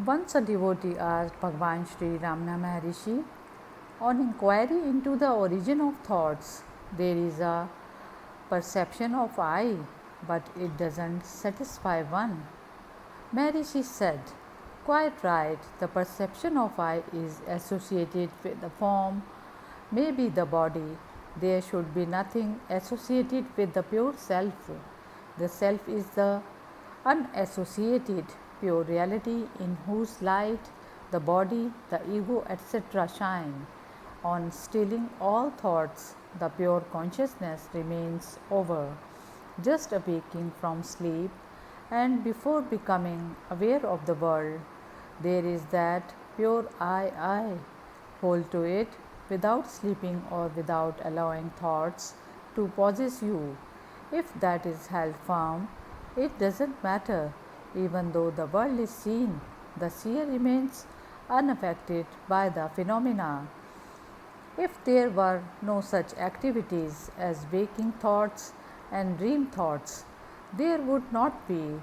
Once a devotee asked Bhagwan Sri Ramana Maharishi, on inquiry into the origin of thoughts, there is a perception of I, but it doesn't satisfy one. Maharishi said, quite right, the perception of I is associated with the form, maybe the body. There should be nothing associated with the pure self. The self is the unassociated pure reality in whose light the body, the ego, etc. shine. On stilling all thoughts, the pure consciousness remains over, just awaking from sleep, and before becoming aware of the world, there is that pure I. Hold to it without sleeping or without allowing thoughts to possess you. If that is held firm, it doesn't matter. Even though the world is seen, the seer remains unaffected by the phenomena. If there were no such activities as waking thoughts and dream thoughts, there would not be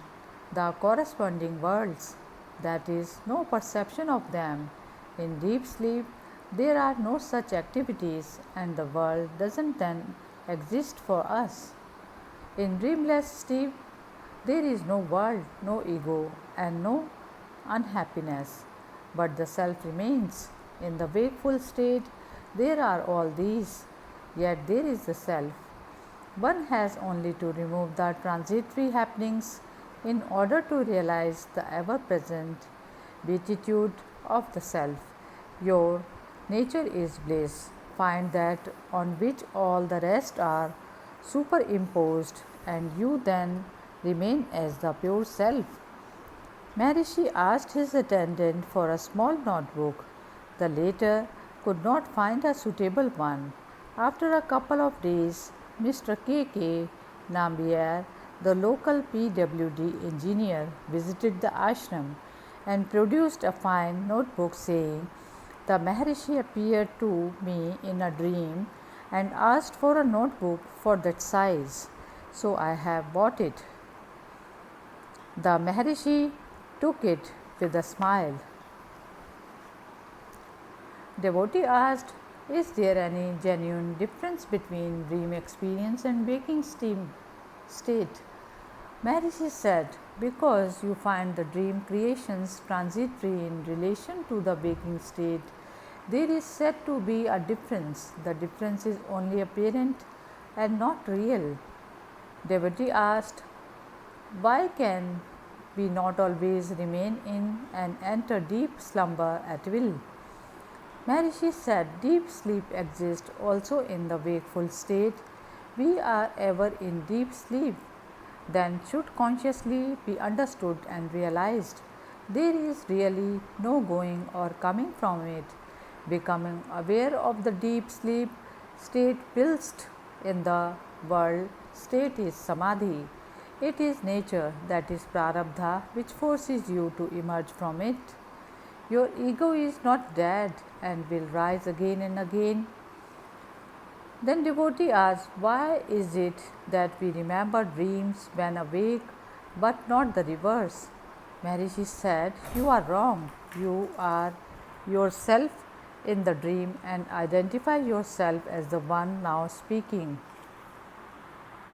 the corresponding worlds, that is, no perception of them. In deep sleep, there are no such activities, and the world doesn't then exist for us. In dreamless sleep, there is no world, no ego, and no unhappiness, but the self remains. In the wakeful state, there are all these, yet there is the self. One has only to remove the transitory happenings in order to realize the ever present beatitude of the self. Your nature is bliss. Find that on which all the rest are superimposed, and you then remain as the pure self. Maharishi asked his attendant for a small notebook. The latter could not find a suitable one. After a couple of days, Mr. K. Nambiar, the local PWD engineer, visited the ashram and produced a fine notebook saying, the Maharishi appeared to me in a dream and asked for a notebook for that size, so I have bought it. The Maharishi took it with a smile. Devotee asked, is there any genuine difference between dream experience and waking state? Maharishi said, because you find the dream creations transitory in relation to the waking state, there is said to be a difference. The difference is only apparent and not real. Devotee asked, why can we not always remain in and enter deep slumber at will? Maharishi said, deep sleep exists also in the wakeful state. We are ever in deep sleep, then should consciously be understood and realized. There is really no going or coming from it. Becoming aware of the deep sleep state whilst in the world state is samadhi. It is nature, that is prarabdha, which forces you to emerge from it. Your ego is not dead and will rise again and again. Then devotee asks, why is it that we remember dreams when awake but not the reverse? Maharishi said, you are wrong. You are yourself in the dream and identify yourself as the one now speaking.